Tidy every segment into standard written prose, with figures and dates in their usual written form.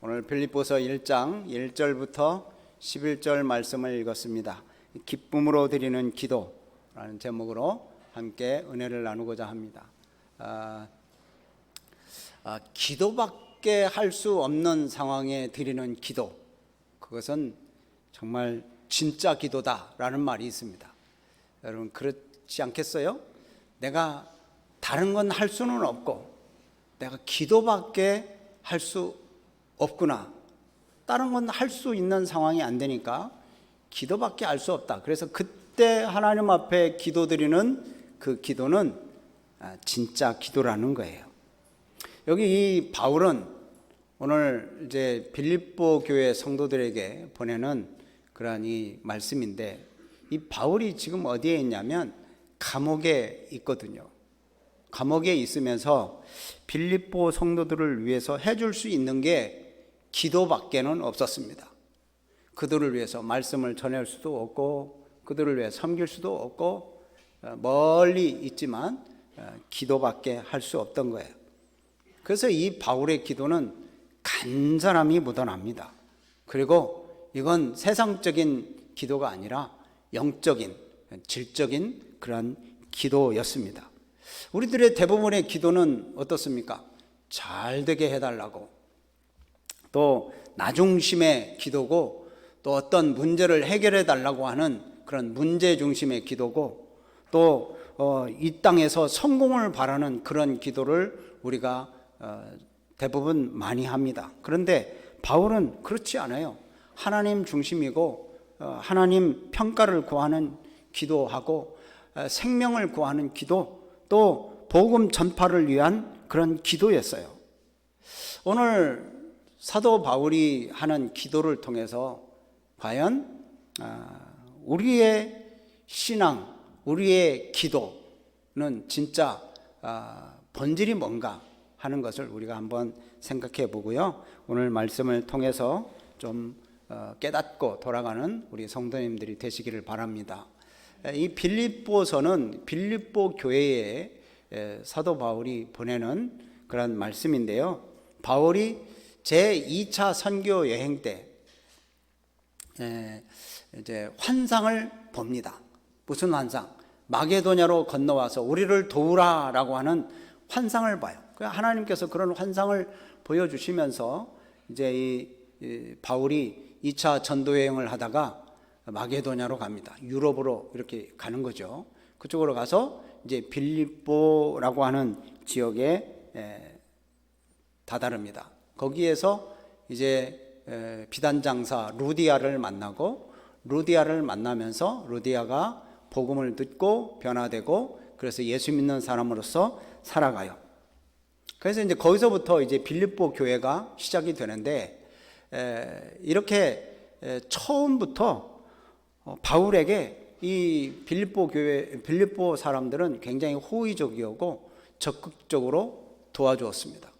오늘 빌립보서 1장 1절부터 11절 말씀을 읽었습니다. 기쁨으로 드리는 기도라는 제목으로 함께 은혜를 나누고자 합니다. 기도밖에 할 수 없는 상황에 드리는 기도, 그것은 정말 진짜 기도다라는 말이 있습니다. 여러분 그렇지 않겠어요? 내가 다른 건 할 수는 없고 내가 기도밖에 할 수 없구나, 다른 건 할 수 있는 상황이 안 되니까 기도밖에 할 수 없다. 그래서 그때 하나님 앞에 기도드리는 그 기도는 진짜 기도라는 거예요. 여기 이 바울은 오늘 이제 빌립보 교회 성도들에게 보내는 그러한 이 말씀인데, 이 바울이 지금 어디에 있냐면 감옥에 있거든요. 감옥에 있으면서 빌립보 성도들을 위해서 해줄 수 있는 게 기도밖에는 없었습니다. 그들을 위해서 말씀을 전할 수도 없고 그들을 위해 섬길 수도 없고 멀리 있지만 기도밖에 할 수 없던 거예요. 그래서 이 바울의 기도는 간절함이 묻어납니다. 그리고 이건 세상적인 기도가 아니라 영적인, 질적인 그런 기도였습니다. 우리들의 대부분의 기도는 어떻습니까? 잘 되게 해달라고, 또 나중심의 기도고, 또 어떤 문제를 해결해 달라고 하는 그런 문제 중심의 기도고, 또 이 땅에서 성공을 바라는 그런 기도를 우리가 대부분 많이 합니다. 그런데 바울은 그렇지 않아요. 하나님 중심이고 하나님 평가를 구하는 기도하고 생명을 구하는 기도, 또 복음 전파를 위한 그런 기도였어요. 오늘 사도 바울이 하는 기도를 통해서 과연 우리의 신앙, 우리의 기도는 진짜 본질이 뭔가 하는 것을 우리가 한번 생각해 보고요. 오늘 말씀을 통해서 좀 깨닫고 돌아가는 우리 성도님들이 되시기를 바랍니다. 이 빌립보서는 빌립보 교회에 사도 바울이 보내는 그런 말씀인데요. 바울이 제2차 선교 여행 때 이제 환상을 봅니다. 무슨 환상? 마게도냐로 건너와서 우리를 도우라라고 하는 환상을 봐요. 하나님께서 그런 환상을 보여주시면서 이제 이 바울이 2차 전도 여행을 하다가 마게도냐로 갑니다. 유럽으로 이렇게 가는 거죠. 그쪽으로 가서 이제 빌립보라고 하는 지역에 다다릅니다. 거기에서 이제 비단 장사 루디아를 만나고, 루디아를 만나면서 루디아가 복음을 듣고 변화되고, 그래서 예수 믿는 사람으로서 살아가요. 그래서 이제 거기서부터 이제 빌립보 교회가 시작이 되는데, 이렇게 처음부터 바울에게 이 빌립보 교회, 빌립보 사람들은 굉장히 호의적이었고 적극적으로 도와주었습니다.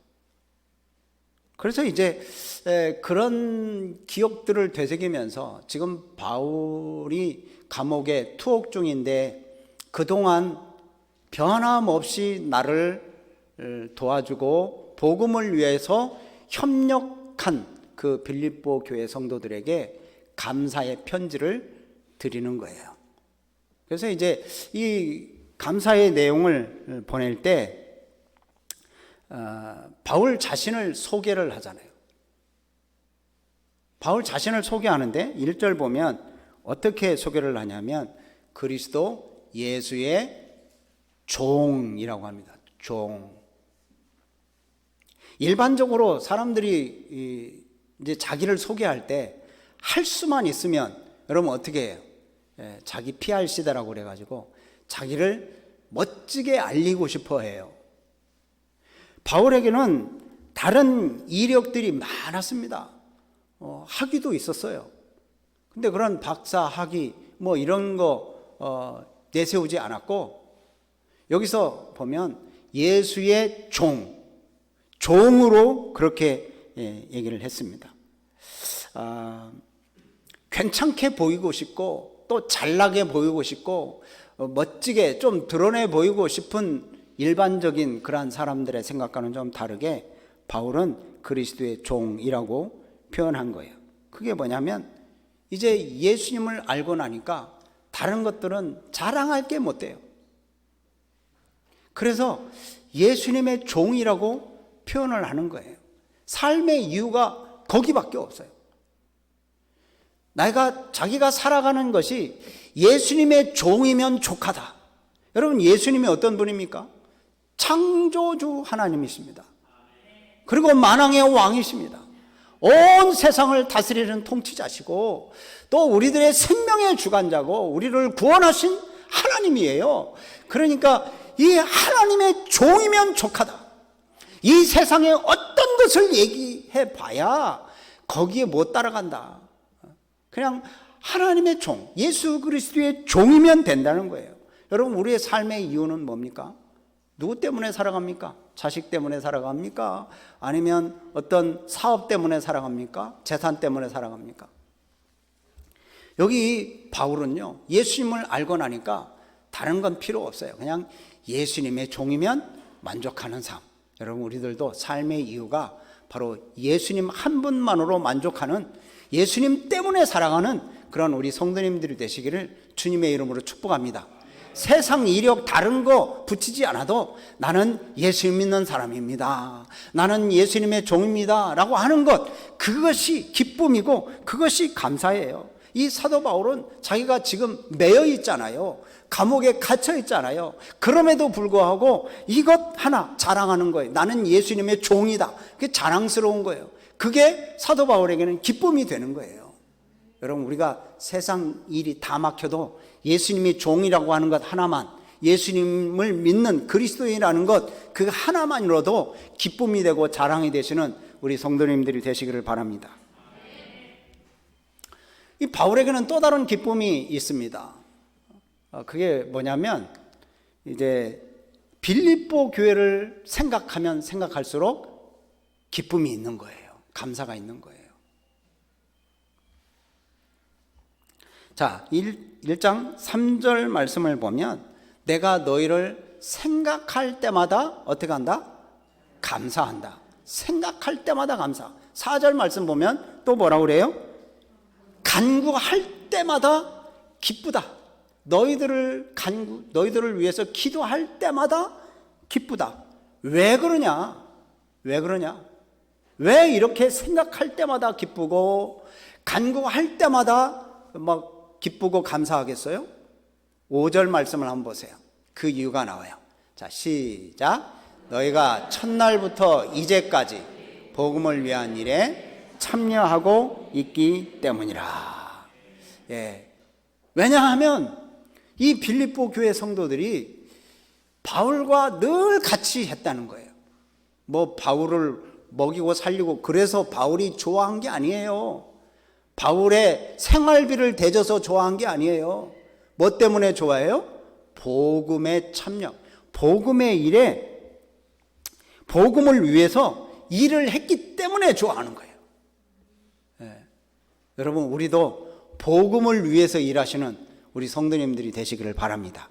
그래서 이제 그런 기억들을 되새기면서 지금 바울이 감옥에 투옥 중인데 그동안 변함없이 나를 도와주고 복음을 위해서 협력한 그 빌립보 교회 성도들에게 감사의 편지를 드리는 거예요. 그래서 이제 이 감사의 내용을 보낼 때 바울 자신을 소개를 하잖아요. 바울 자신을 소개하는데 1절 보면 어떻게 소개를 하냐면 그리스도 예수의 종이라고 합니다. 종. 일반적으로 사람들이 이제 자기를 소개할 때 할 수만 있으면 여러분 어떻게 해요? 자기 PR 시대라고 그래가지고 자기를 멋지게 알리고 싶어 해요. 바울에게는 다른 이력들이 많았습니다. 학위도 있었어요. 근데 그런 박사, 학위 뭐 이런 거 내세우지 않았고, 여기서 보면 예수의 종으로 그렇게 얘기를 했습니다. 괜찮게 보이고 싶고 또 잘나게 보이고 싶고 멋지게 좀 드러내 보이고 싶은 일반적인 그러한 사람들의 생각과는 좀 다르게 바울은 그리스도의 종이라고 표현한 거예요. 그게 뭐냐면 이제 예수님을 알고 나니까 다른 것들은 자랑할 게 못 돼요. 그래서 예수님의 종이라고 표현을 하는 거예요. 삶의 이유가 거기밖에 없어요. 자기가 살아가는 것이 예수님의 종이면 족하다. 여러분, 예수님이 어떤 분입니까? 창조주 하나님이십니다. 그리고 만왕의 왕이십니다. 온 세상을 다스리는 통치자시고 또 우리들의 생명의 주관자고 우리를 구원하신 하나님이에요. 그러니까 이 하나님의 종이면 족하다. 이 세상에 어떤 것을 얘기해 봐야 거기에 못 따라간다. 그냥 하나님의 종, 예수 그리스도의 종이면 된다는 거예요. 여러분, 우리의 삶의 이유는 뭡니까? 누구 때문에 살아갑니까? 자식 때문에 살아갑니까? 아니면 어떤 사업 때문에 살아갑니까? 재산 때문에 살아갑니까? 여기 바울은요, 예수님을 알고 나니까 다른 건 필요 없어요. 그냥 예수님의 종이면 만족하는 삶. 여러분, 우리들도 삶의 이유가 바로 예수님 한 분만으로 만족하는, 예수님 때문에 살아가는 그런 우리 성도님들이 되시기를 주님의 이름으로 축복합니다. 세상 이력 다른 거 붙이지 않아도 나는 예수님 믿는 사람입니다, 나는 예수님의 종입니다 라고 하는 것, 그것이 기쁨이고 그것이 감사예요. 이 사도 바울은 자기가 지금 매여 있잖아요. 감옥에 갇혀 있잖아요. 그럼에도 불구하고 이것 하나 자랑하는 거예요. 나는 예수님의 종이다. 그게 자랑스러운 거예요. 그게 사도 바울에게는 기쁨이 되는 거예요. 여러분, 우리가 세상 일이 다 막혀도 예수님이 종이라고 하는 것 하나만, 예수님을 믿는 그리스도인이라는 것 그 하나만으로도 기쁨이 되고 자랑이 되시는 우리 성도님들이 되시기를 바랍니다. 이 바울에게는 또 다른 기쁨이 있습니다. 그게 뭐냐면 이제 빌립보 교회를 생각하면 생각할수록 기쁨이 있는 거예요. 감사가 있는 거예요. 자, 1장 3절 말씀을 보면 내가 너희를 생각할 때마다 어떻게 한다? 감사한다. 생각할 때마다 감사. 4절 말씀 보면 또 뭐라고 그래요? 간구할 때마다 기쁘다. 너희들을 위해서 기도할 때마다 기쁘다. 왜 그러냐? 왜 이렇게 생각할 때마다 기쁘고 간구할 때마다 막 기쁘고 감사하겠어요? 5절 말씀을 한번 보세요. 그 이유가 나와요. 자, 시작. 너희가 첫날부터 이제까지 복음을 위한 일에 참여하고 있기 때문이라. 예. 왜냐하면 이 빌립보 교회 성도들이 바울과 늘 같이 했다는 거예요. 뭐 바울을 먹이고 살리고 그래서 바울이 좋아한 게 아니에요. 바울의 생활비를 대줘서 좋아한 게 아니에요. 뭐 때문에 좋아해요? 복음의 참여, 복음의 일에, 복음을 위해서 일을 했기 때문에 좋아하는 거예요. 예. 여러분, 우리도 복음을 위해서 일하시는 우리 성도님들이 되시기를 바랍니다.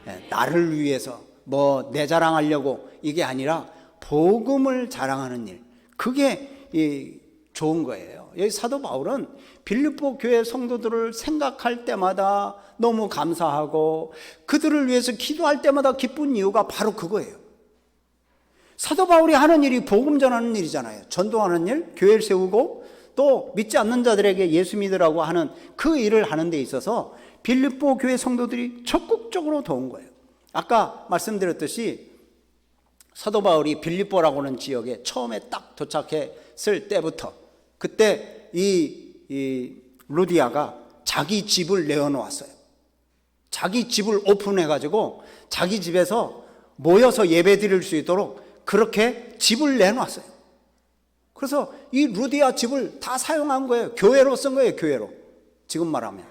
예. 나를 위해서 뭐 내 자랑하려고 이게 아니라 복음을 자랑하는 일, 그게 좋은 거예요. 여기 사도 바울은 빌립보 교회 성도들을 생각할 때마다 너무 감사하고 그들을 위해서 기도할 때마다 기쁜 이유가 바로 그거예요. 사도 바울이 하는 일이 복음 전하는 일이잖아요. 전도하는 일, 교회를 세우고 또 믿지 않는 자들에게 예수 믿으라고 하는 그 일을 하는 데 있어서 빌립보 교회 성도들이 적극적으로 도운 거예요. 아까 말씀드렸듯이 사도 바울이 빌립보라고 하는 지역에 처음에 딱 도착했을 때부터 그때 이 루디아가 자기 집을 내어놓았어요. 자기 집을 오픈해가지고 자기 집에서 모여서 예배 드릴 수 있도록 그렇게 집을 내놓았어요. 그래서 이 루디아 집을 다 사용한 거예요. 교회로 쓴 거예요. 교회로. 지금 말하면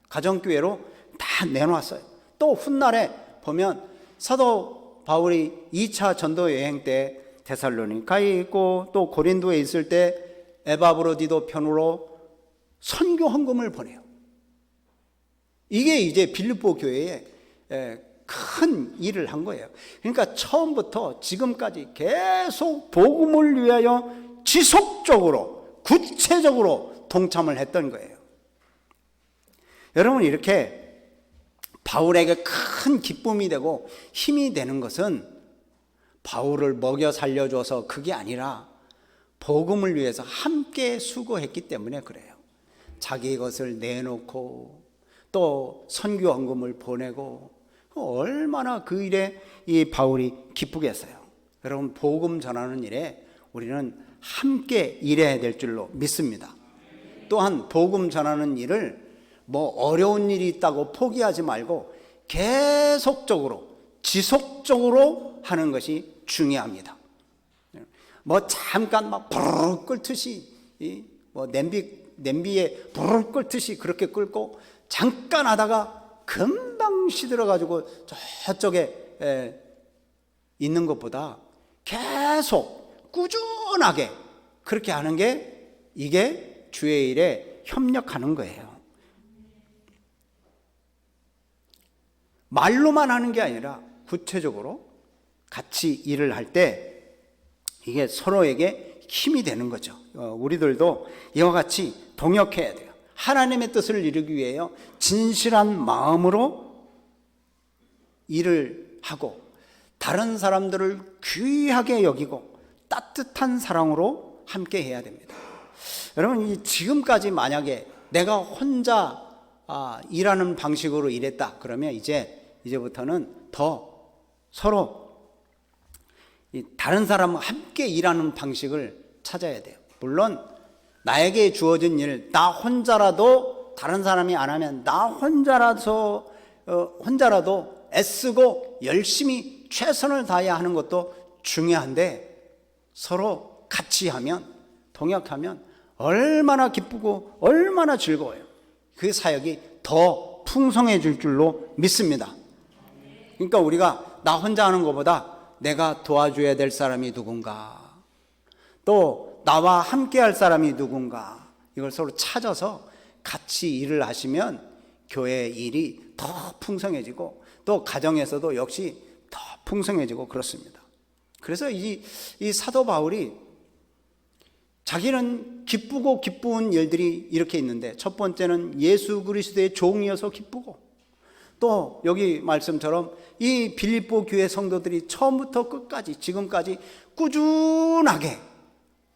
가정교회로 다 내놓았어요. 또 훗날에 보면 사도 바울이 2차 전도 여행 때 데살로니가에 있고 또 고린도에 있을 때 에바브로디도 편으로 선교 헌금을 보내요. 이게 이제 빌립보 교회의 큰 일을 한 거예요. 그러니까 처음부터 지금까지 계속 복음을 위하여 지속적으로 구체적으로 동참을 했던 거예요. 여러분, 이렇게 바울에게 큰 기쁨이 되고 힘이 되는 것은 바울을 먹여 살려줘서 그게 아니라 복음을 위해서 함께 수고했기 때문에 그래요. 자기 것을 내놓고 또 선교헌금을 보내고 얼마나 그 일에 이 바울이 기쁘겠어요. 여러분, 복음 전하는 일에 우리는 함께 일해야 될 줄로 믿습니다. 또한 복음 전하는 일을 뭐 어려운 일이 있다고 포기하지 말고 계속적으로 지속적으로 하는 것이 중요합니다. 뭐 잠깐 막 부르르 끓듯이 뭐 냄비에 부르르 끓듯이 그렇게 끓고 잠깐 하다가 금방 시들어가지고 저쪽에 있는 것보다 계속 꾸준하게 그렇게 하는 게 이게 주의 일에 협력하는 거예요. 말로만 하는 게 아니라 구체적으로 같이 일을 할 때 이게 서로에게 힘이 되는 거죠. 우리들도 이와 같이 동역해야 돼요. 하나님의 뜻을 이루기 위해요, 진실한 마음으로 일을 하고 다른 사람들을 귀하게 여기고 따뜻한 사랑으로 함께 해야 됩니다. 여러분, 지금까지 만약에 내가 혼자 일하는 방식으로 일했다 그러면 이제부터는 더 서로 다른 사람과 함께 일하는 방식을 찾아야 돼요. 물론 나에게 주어진 일, 나 혼자라도 다른 사람이 안 하면 나 혼자라도 애쓰고 열심히 최선을 다해야 하는 것도 중요한데 서로 같이 하면, 동역하면 얼마나 기쁘고 얼마나 즐거워요. 그 사역이 더 풍성해질 줄로 믿습니다. 그러니까 우리가 나 혼자 하는 것보다 내가 도와줘야 될 사람이 누군가, 또 나와 함께 할 사람이 누군가, 이걸 서로 찾아서 같이 일을 하시면 교회 일이 더 풍성해지고 또 가정에서도 역시 더 풍성해지고 그렇습니다. 그래서 이 사도 바울이 자기는 기쁘고 기쁜 일들이 이렇게 있는데, 첫 번째는 예수 그리스도의 종이어서 기쁘고, 또 여기 말씀처럼 이 빌립보 교회 성도들이 처음부터 끝까지 지금까지 꾸준하게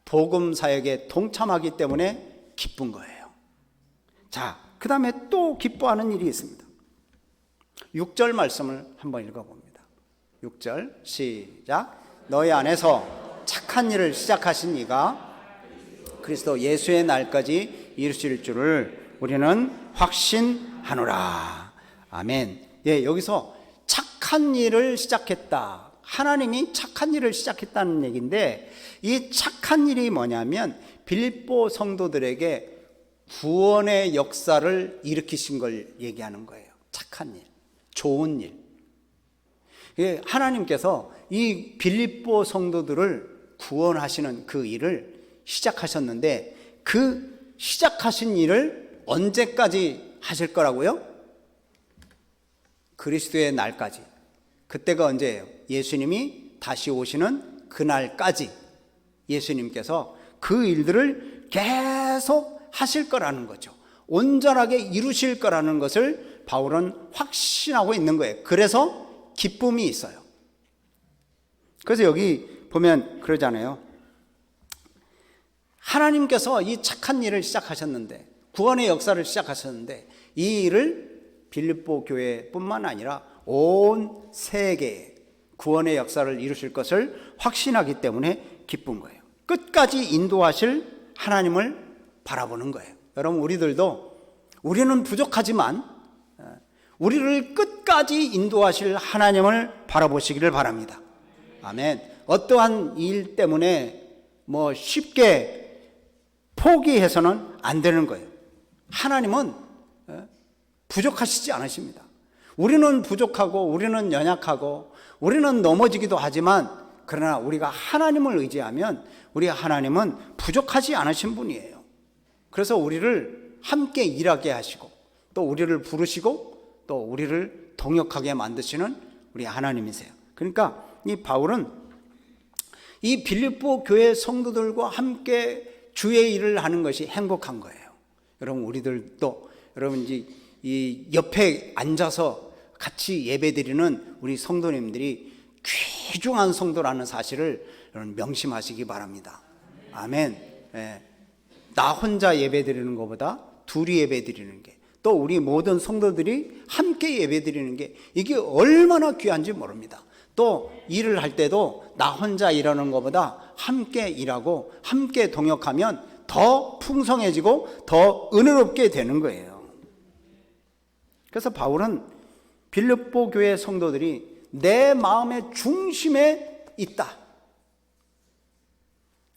복음 사역에 동참하기 때문에 기쁜 거예요. 자, 그 다음에 또 기뻐하는 일이 있습니다. 6절 말씀을 한번 읽어봅니다. 6절 시작. 너희 안에서 착한 일을 시작하신 이가 그리스도 예수의 날까지 이루실 줄을 우리는 확신하노라. 아멘. 예, 여기서 착한 일을 시작했다. 하나님이 착한 일을 시작했다는 얘기인데, 이 착한 일이 뭐냐면 빌립보 성도들에게 구원의 역사를 일으키신 걸 얘기하는 거예요. 착한 일, 좋은 일. 예, 하나님께서 이 빌립보 성도들을 구원하시는 그 일을 시작하셨는데, 그 시작하신 일을 언제까지 하실 거라고요? 그리스도의 날까지. 그때가 언제예요? 예수님이 다시 오시는 그날까지 예수님께서 그 일들을 계속 하실 거라는 거죠. 온전하게 이루실 거라는 것을 바울은 확신하고 있는 거예요. 그래서 기쁨이 있어요. 그래서 여기 보면 그러잖아요. 하나님께서 이 착한 일을 시작하셨는데, 구원의 역사를 시작하셨는데, 이 일을 빌립보 교회뿐만 아니라 온 세계에 구원의 역사를 이루실 것을 확신하기 때문에 기쁜 거예요. 끝까지 인도하실 하나님을 바라보는 거예요. 여러분, 우리는 부족하지만 우리를 끝까지 인도하실 하나님을 바라보시기를 바랍니다. 아멘. 어떠한 일 때문에 뭐 쉽게 포기해서는 안 되는 거예요. 하나님은 부족하시지 않으십니다. 우리는 부족하고 우리는 연약하고 우리는 넘어지기도 하지만, 그러나 우리가 하나님을 의지하면 우리 하나님은 부족하지 않으신 분이에요. 그래서 우리를 함께 일하게 하시고 또 우리를 부르시고 또 우리를 동역하게 만드시는 우리 하나님이세요. 그러니까 이 바울은 이 빌립보 교회 성도들과 함께 주의 일을 하는 것이 행복한 거예요. 여러분, 우리들도 여러분 이 옆에 앉아서 같이 예배드리는 우리 성도님들이 귀중한 성도라는 사실을 여러분 명심하시기 바랍니다. 아멘. 예. 나 혼자 예배드리는 것보다 둘이 예배드리는 게, 또 우리 모든 성도들이 함께 예배드리는 게 이게 얼마나 귀한지 모릅니다. 또 일을 할 때도 나 혼자 일하는 것보다 함께 일하고 함께 동역하면 더 풍성해지고 더 은혜롭게 되는 거예요. 그래서 바울은 빌립보 교회 성도들이 내 마음의 중심에 있다,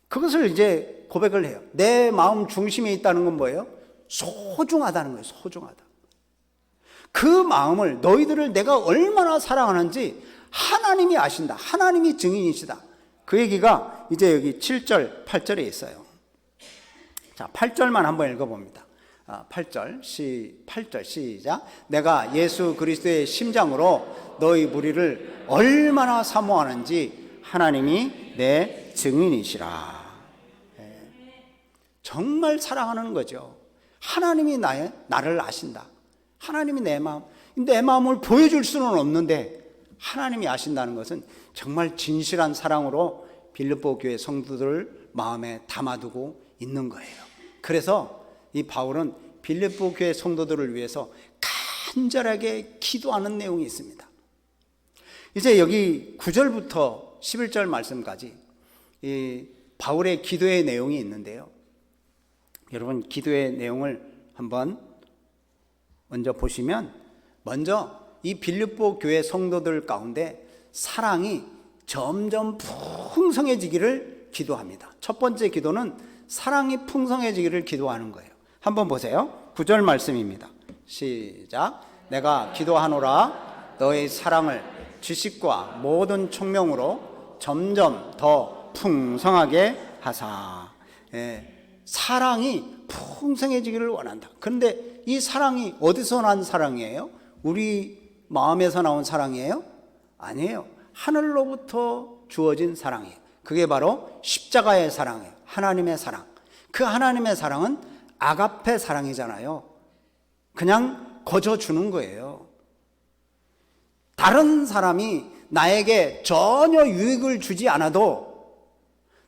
그것을 이제 고백을 해요. 내 마음 중심에 있다는 건 뭐예요? 소중하다는 거예요. 소중하다. 그 마음을, 너희들을 내가 얼마나 사랑하는지 하나님이 아신다. 하나님이 증인이시다. 그 얘기가 이제 여기 7절, 8절에 있어요. 자, 8절만 한번 읽어봅니다. 8절 시작. 내가 예수 그리스도의 심장으로 너희 무리를 얼마나 사모하는지 하나님이 내 증인이시라. 정말 사랑하는 거죠. 하나님이 나를 아신다. 하나님이 내 마음을 보여줄 수는 없는데 하나님이 아신다는 것은 정말 진실한 사랑으로 빌립보 교회 성도들 마음에 담아두고 있는 거예요. 그래서 이 바울은 빌립보 교회 성도들을 위해서 간절하게 기도하는 내용이 있습니다. 이제 여기 9절부터 11절 말씀까지 이 바울의 기도의 내용이 있는데요. 여러분, 기도의 내용을 한번 먼저 보시면, 먼저 이 빌립보 교회 성도들 가운데 사랑이 점점 풍성해지기를 기도합니다. 첫 번째 기도는 사랑이 풍성해지기를 기도하는 거예요. 한번 보세요. 9절 말씀입니다. 시작. 내가 기도하노라 너의 사랑을 지식과 모든 총명으로 점점 더 풍성하게 하사. 사랑이 풍성해지기를 원한다. 그런데 이 사랑이 어디서 난 사랑이에요? 우리 마음에서 나온 사랑이에요? 아니에요. 하늘로부터 주어진 사랑이에요. 그게 바로 십자가의 사랑이에요. 하나님의 사랑. 그 하나님의 사랑은 아가페 사랑이잖아요. 그냥 거저 주는 거예요. 다른 사람이 나에게 전혀 유익을 주지 않아도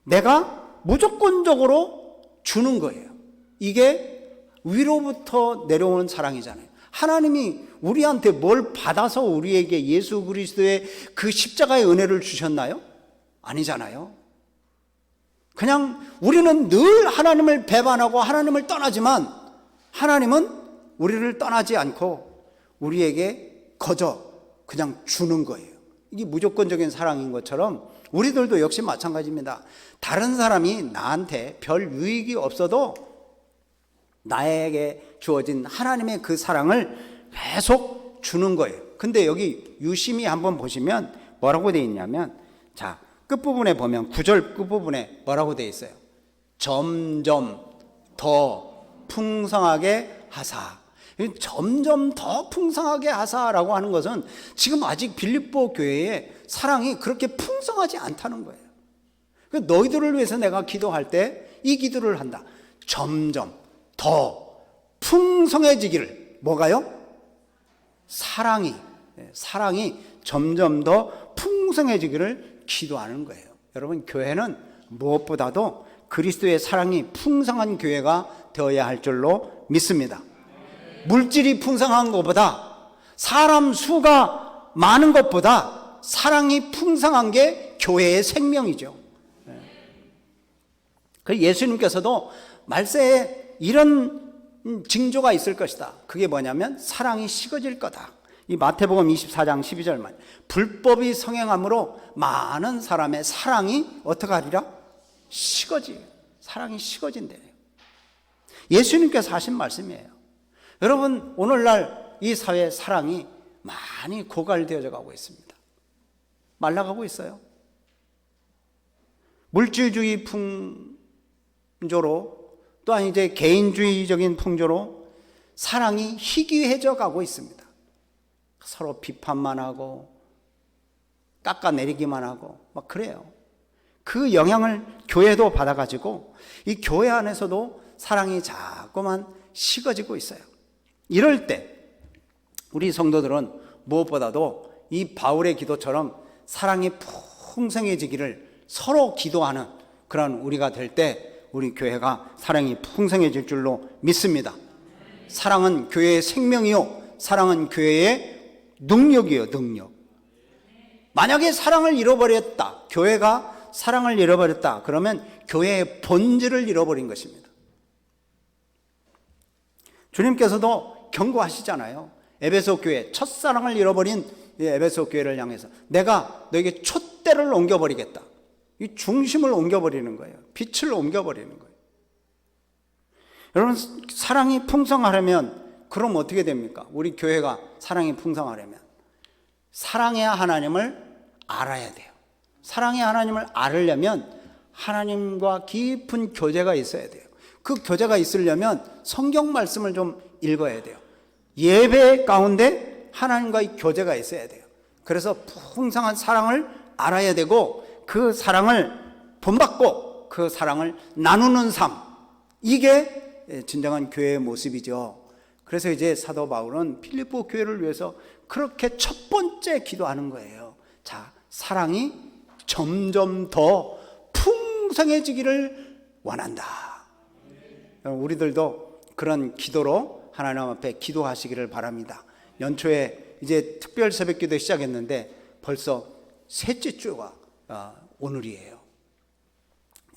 내가 무조건적으로 주는 거예요. 이게 위로부터 내려오는 사랑이잖아요. 하나님이 우리한테 뭘 받아서 우리에게 예수 그리스도의 그 십자가의 은혜를 주셨나요? 아니잖아요. 그냥 우리는 늘 하나님을 배반하고 하나님을 떠나지만 하나님은 우리를 떠나지 않고 우리에게 거저 그냥 주는 거예요. 이게 무조건적인 사랑인 것처럼 우리들도 역시 마찬가지입니다. 다른 사람이 나한테 별 유익이 없어도 나에게 주어진 하나님의 그 사랑을 계속 주는 거예요. 근데 여기 유심히 한번 보시면 뭐라고 되어 있냐면, 자, 끝부분에 보면 9절 끝부분에 뭐라고 되어 있어요? 점점 더 풍성하게 하사. 점점 더 풍성하게 하사라고 하는 것은 지금 아직 빌립보 교회의 사랑이 그렇게 풍성하지 않다는 거예요. 너희들을 위해서 내가 기도할 때 이 기도를 한다. 점점 더 풍성해지기를. 뭐가요? 사랑이 점점 더 풍성해지기를 기도하는 거예요. 여러분, 교회는 무엇보다도 그리스도의 사랑이 풍성한 교회가 되어야 할 줄로 믿습니다. 물질이 풍성한 것보다, 사람 수가 많은 것보다 사랑이 풍성한 게 교회의 생명이죠. 그 예수님께서도 말세에 이런 징조가 있을 것이다. 그게 뭐냐면 사랑이 식어질 거다. 이 마태복음 24장 12절만, 불법이 성행함으로 많은 사람의 사랑이 어떻게 하리라? 사랑이 식어진대요. 예수님께서 하신 말씀이에요. 여러분, 오늘날 이 사회의 사랑이 많이 고갈되어져 가고 있습니다. 말라가고 있어요. 물질주의 풍조로, 또한 이제 개인주의적인 풍조로 사랑이 희귀해져 가고 있습니다. 서로 비판만 하고 깎아내리기만 하고 막 그래요. 그 영향을 교회도 받아가지고 이 교회 안에서도 사랑이 자꾸만 식어지고 있어요. 이럴 때 우리 성도들은 무엇보다도 이 바울의 기도처럼 사랑이 풍성해지기를 서로 기도하는 그런 우리가 될 때 우리 교회가 사랑이 풍성해질 줄로 믿습니다. 사랑은 교회의 생명이요, 사랑은 교회의 능력이요, 능력. 만약에 사랑을 잃어버렸다, 교회가 사랑을 잃어버렸다, 그러면 교회의 본질을 잃어버린 것입니다. 주님께서도 경고하시잖아요. 에베소 교회, 첫사랑을 잃어버린 에베소 교회를 향해서 내가 너에게 촛대를 옮겨버리겠다. 이 중심을 옮겨버리는 거예요. 빛을 옮겨버리는 거예요. 여러분, 사랑이 풍성하려면 그럼 어떻게 됩니까? 우리 교회가 사랑이 풍성하려면 사랑의 하나님을 알아야 돼요. 사랑의 하나님을 알으려면 하나님과 깊은 교제가 있어야 돼요. 그 교제가 있으려면 성경 말씀을 좀 읽어야 돼요. 예배 가운데 하나님과의 교제가 있어야 돼요. 그래서 풍성한 사랑을 알아야 되고 그 사랑을 본받고 그 사랑을 나누는 삶, 이게 진정한 교회의 모습이죠. 그래서 이제 사도 바울은 필리포 교회를 위해서 그렇게 첫 번째 기도하는 거예요. 자, 사랑이 점점 더 풍성해지기를 원한다. 우리들도 그런 기도로 하나님 앞에 기도하시기를 바랍니다. 연초에 이제 특별 새벽 기도 시작했는데 벌써 셋째 주가 오늘이에요.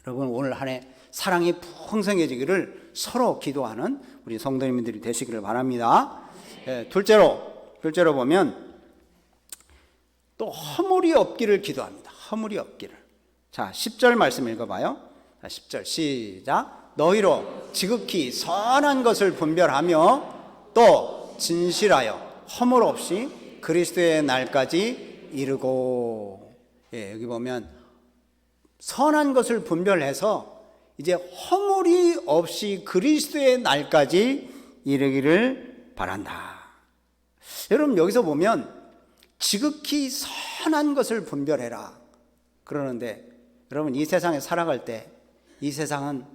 여러분, 오늘 한 해 사랑이 풍성해지기를 서로 기도하는 우리 성도님들이 되시기를 바랍니다. 둘째로 보면 또 허물이 없기를 기도합니다. 허물이 없기를. 자, 10절 말씀 읽어봐요. 자, 10절 시작. 너희로 지극히 선한 것을 분별하며 또 진실하여 허물 없이 그리스도의 날까지 이르고. 여기 보면 선한 것을 분별해서 이제 허물이 없이 그리스도의 날까지 이르기를 바란다. 여러분, 여기서 보면 지극히 선한 것을 분별해라 그러는데, 여러분, 이 세상에 살아갈 때 이 세상은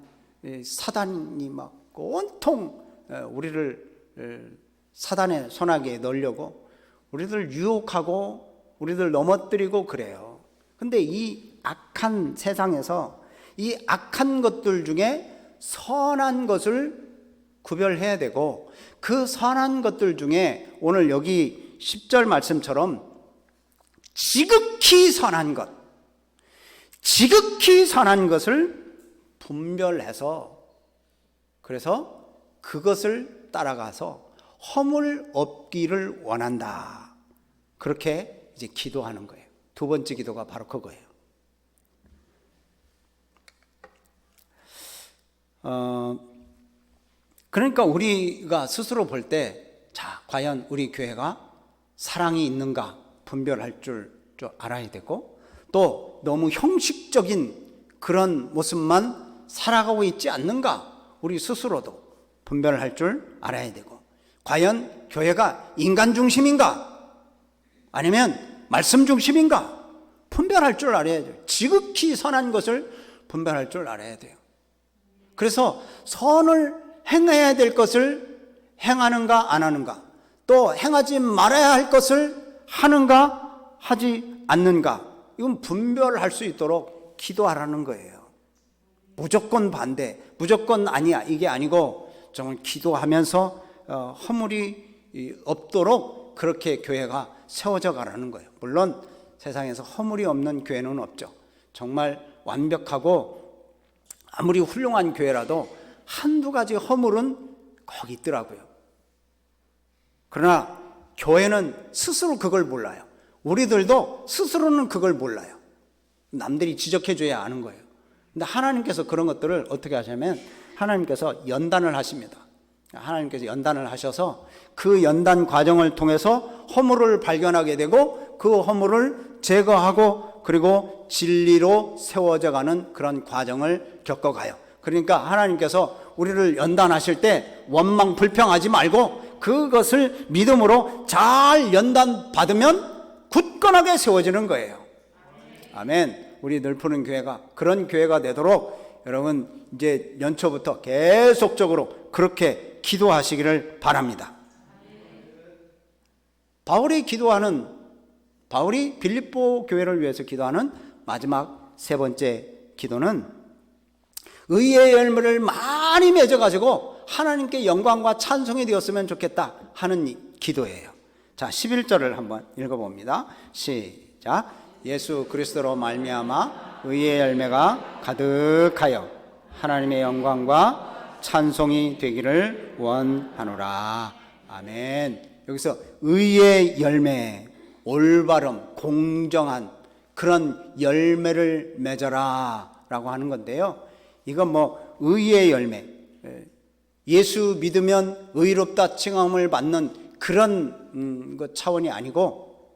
사단이 막 온통 우리를 사단의 손아귀에 넣으려고 우리들 유혹하고 우리들 넘어뜨리고 그래요. 근데 이 악한 세상에서 이 악한 것들 중에 선한 것을 구별해야 되고, 그 선한 것들 중에 오늘 여기 10절 말씀처럼 지극히 선한 것을 분별해서, 그래서 그것을 따라가서 허물 없기를 원한다. 그렇게 이제 기도하는 거예요. 두 번째 기도가 바로 그거예요. 그러니까 우리가 스스로 볼 때, 자, 과연 우리 교회가 사랑이 있는가 분별할 줄 알아야 되고, 또 너무 형식적인 그런 모습만 살아가고 있지 않는가 우리 스스로도 분별을 할 줄 알아야 되고, 과연 교회가 인간 중심인가 아니면 말씀 중심인가 분별할 줄 알아야 돼요. 지극히 선한 것을 분별할 줄 알아야 돼요. 그래서 선을 행해야 될 것을 행하는가 안 하는가, 또 행하지 말아야 할 것을 하는가 하지 않는가, 이건 분별할 수 있도록 기도하라는 거예요. 무조건 반대, 무조건 아니야, 이게 아니고 정말 기도하면서 허물이 없도록 그렇게 교회가 세워져 가라는 거예요. 물론 세상에서 허물이 없는 교회는 없죠. 정말 완벽하고 아무리 훌륭한 교회라도 한두 가지 허물은 거기 있더라고요. 그러나 교회는 스스로 그걸 몰라요. 우리들도 스스로는 그걸 몰라요. 남들이 지적해줘야 아는 거예요. 근데 하나님께서 그런 것들을 어떻게 하시냐면, 하나님께서 연단을 하십니다. 하나님께서 연단을 하셔서 그 연단 과정을 통해서 허물을 발견하게 되고, 그 허물을 제거하고 그리고 진리로 세워져 가는 그런 과정을 겪어가요. 그러니까 하나님께서 우리를 연단하실 때 원망 불평하지 말고 그것을 믿음으로 잘 연단받으면 굳건하게 세워지는 거예요. 아멘. 우리 늘푸는 교회가 그런 교회가 되도록 여러분 이제 연초부터 계속적으로 그렇게 기도하시기를 바랍니다. 바울이 빌립보 교회를 위해서 기도하는 마지막 세 번째 기도는 의의 열매를 많이 맺어가지고 하나님께 영광과 찬송이 되었으면 좋겠다 하는 기도예요. 자, 11절을 한번 읽어봅니다. 시작. 예수 그리스도로 말미암아 의의 열매가 가득하여 하나님의 영광과 찬송이 되기를 원하노라. 아멘. 여기서 의의 열매, 올바름, 공정한 그런 열매를 맺어라 라고 하는 건데요. 이건 뭐 의의 열매, 예수 믿으면 의롭다 칭함을 받는 그런 차원이 아니고,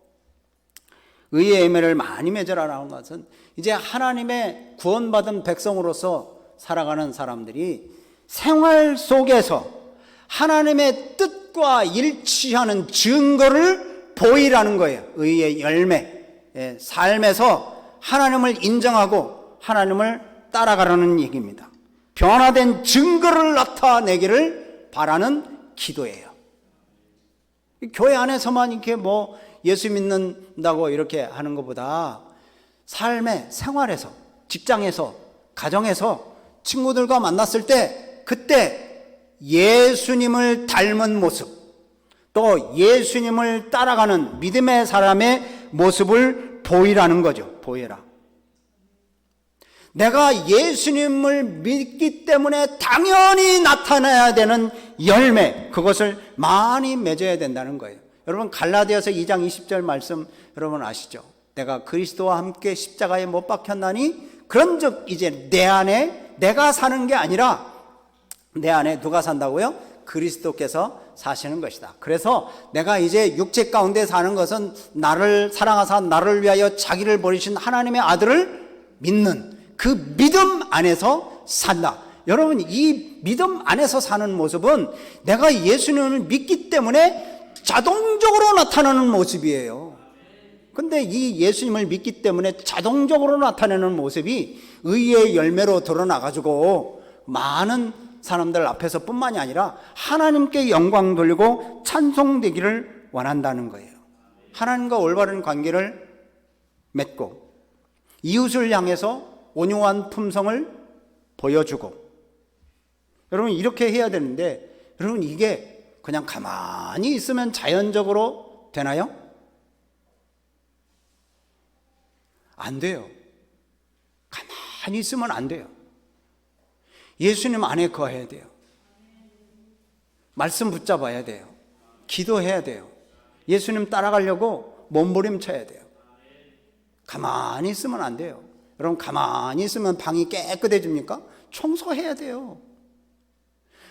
의의 열매를 많이 맺으라라는 것은 이제 하나님의 구원받은 백성으로서 살아가는 사람들이 생활 속에서 하나님의 뜻과 일치하는 증거를 보이라는 거예요. 의의 열매, 삶에서 하나님을 인정하고 하나님을 따라가라는 얘기입니다. 변화된 증거를 나타내기를 바라는 기도예요. 교회 안에서만 이렇게 뭐 예수 믿는다고 이렇게 하는 것보다 삶의 생활에서, 직장에서, 가정에서 친구들과 만났을 때 그때 예수님을 닮은 모습, 또 예수님을 따라가는 믿음의 사람의 모습을 보이라는 거죠. 보여라. 내가 예수님을 믿기 때문에 당연히 나타나야 되는 열매, 그것을 많이 맺어야 된다는 거예요. 여러분 갈라디아서 2장 20절 말씀 여러분 아시죠? 내가 그리스도와 함께 십자가에 못 박혔나니 그런즉 이제 내 안에 내가 사는 게 아니라 내 안에 누가 산다고요? 그리스도께서 사시는 것이다. 그래서 내가 이제 육체 가운데 사는 것은 나를 사랑하사 나를 위하여 자기를 버리신 하나님의 아들을 믿는 그 믿음 안에서 산다. 여러분 이 믿음 안에서 사는 모습은 내가 예수님을 믿기 때문에 자동적으로 나타나는 모습이에요. 근데 이 예수님을 믿기 때문에 자동적으로 나타내는 모습이 의의 열매로 드러나가지고 많은 사람들 앞에서 뿐만이 아니라 하나님께 영광 돌리고 찬송되기를 원한다는 거예요. 하나님과 올바른 관계를 맺고 이웃을 향해서 온유한 품성을 보여주고, 여러분 이렇게 해야 되는데 여러분 이게 그냥 가만히 있으면 자연적으로 되나요? 안 돼요. 가만히 있으면 안 돼요. 예수님 안에 거해야 돼요. 말씀 붙잡아야 돼요. 기도해야 돼요. 예수님 따라가려고 몸부림쳐야 돼요. 가만히 있으면 안 돼요. 여러분 가만히 있으면 방이 깨끗해집니까? 청소해야 돼요.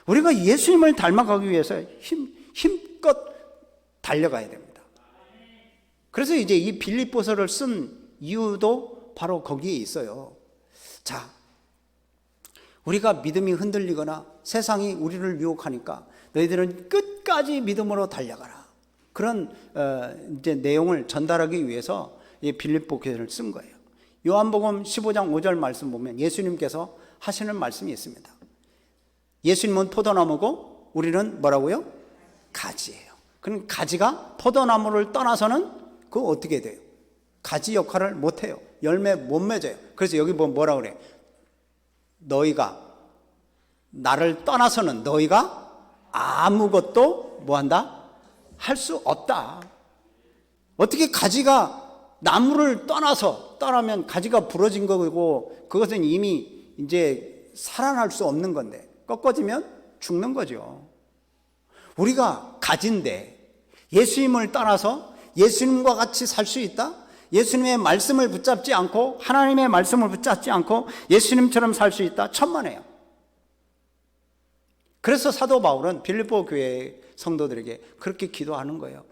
우리가 예수님을 닮아가기 위해서 힘껏 달려가야 됩니다. 그래서 이제 이 빌립보서를 쓴 이유도 바로 거기에 있어요. 자, 우리가 믿음이 흔들리거나 세상이 우리를 유혹하니까 너희들은 끝까지 믿음으로 달려가라. 그런 이제 내용을 전달하기 위해서 이 빌립보 교회를 쓴 거예요. 요한복음 15장 5절 말씀 보면 예수님께서 하시는 말씀이 있습니다. 예수님은 포도나무고 우리는 뭐라고요? 가지예요. 그럼 가지가 포도나무를 떠나서는 그거 어떻게 돼요? 가지 역할을 못해요. 열매 못 맺어요. 그래서 여기 뭐라 그래? 너희가 나를 떠나서는 너희가 아무것도 뭐한다? 할 수 없다. 어떻게 가지가 나무를 떠나면 가지가 부러진 거고 그것은 이미 이제 살아날 수 없는 건데 꺾어지면 죽는 거죠. 우리가 가지인데 예수님을 떠나서 예수님과 같이 살 수 있다? 예수님의 말씀을 붙잡지 않고 하나님의 말씀을 붙잡지 않고 예수님처럼 살 수 있다? 천만에요. 그래서 사도 바울은 빌립보 교회 성도들에게 그렇게 기도하는 거예요.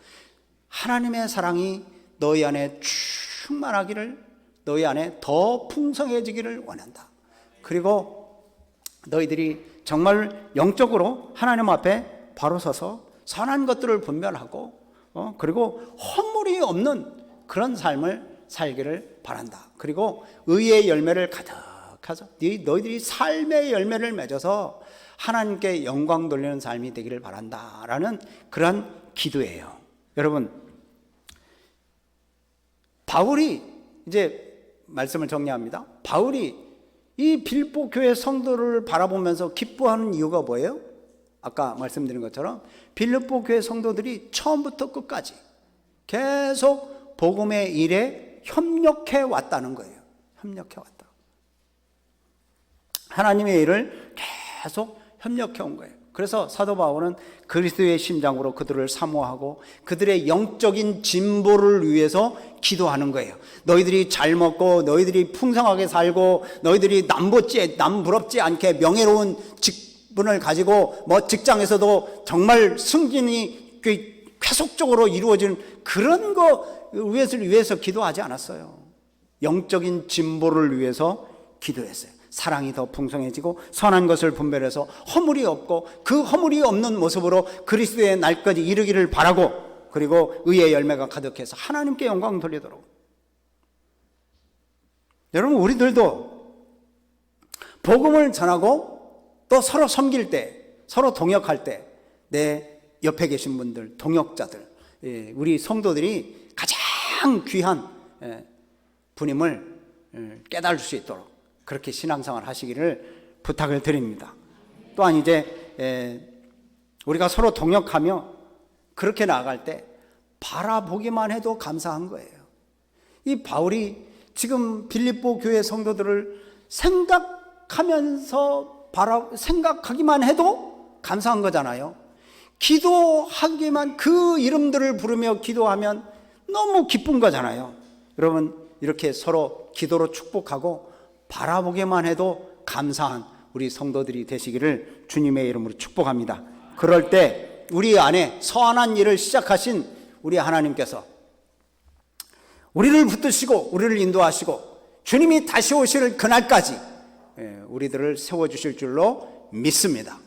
하나님의 사랑이 너희 안에 충만하기를, 너희 안에 더 풍성해지기를 원한다. 그리고 너희들이 정말 영적으로 하나님 앞에 바로 서서 선한 것들을 분별하고 그리고 허물이 없는 그런 삶을 살기를 바란다. 그리고 의의 열매를 가득하죠. 너희들이 삶의 열매를 맺어서 하나님께 영광 돌리는 삶이 되기를 바란다라는 그런 기도예요. 여러분, 바울이 이제 말씀을 정리합니다. 바울이 이 빌립보 교회 성도를 바라보면서 기뻐하는 이유가 뭐예요? 아까 말씀드린 것처럼 빌립보 교회 성도들이 처음부터 끝까지 계속 복음의 일에 협력해 왔다는 거예요. 협력해 왔다. 하나님의 일을 계속 협력해 온 거예요. 그래서 사도 바울은 그리스도의 심장으로 그들을 사모하고 그들의 영적인 진보를 위해서 기도하는 거예요. 너희들이 잘 먹고 너희들이 풍성하게 살고 너희들이 남부럽지 않게 명예로운 직분을 가지고 직장에서도 정말 승진이 계속적으로 이루어지는 그런 거 위해서 기도하지 않았어요. 영적인 진보를 위해서 기도했어요. 사랑이 더 풍성해지고 선한 것을 분별해서 허물이 없고 그 허물이 없는 모습으로 그리스도의 날까지 이르기를 바라고 그리고 의의 열매가 가득해서 하나님께 영광 돌리도록. 여러분, 우리들도 복음을 전하고 또 서로 섬길 때, 서로 동역할 때 내 옆에 계신 분들, 동역자들, 우리 성도들이 가장 귀한 분임을 깨달을 수 있도록 그렇게 신앙생활 하시기를 부탁을 드립니다. 또한 이제 우리가 서로 동역하며 그렇게 나아갈 때 바라보기만 해도 감사한 거예요. 이 바울이 지금 빌립보 교회 성도들을 생각하기만 해도 감사한 거잖아요. 기도하기만, 그 이름들을 부르며 기도하면 너무 기쁜 거잖아요. 여러분, 이렇게 서로 기도로 축복하고 바라보기만 해도 감사한 우리 성도들이 되시기를 주님의 이름으로 축복합니다. 그럴 때 우리 안에 선한 일을 시작하신 우리 하나님께서 우리를 붙드시고 우리를 인도하시고 주님이 다시 오실 그날까지 우리들을 세워주실 줄로 믿습니다.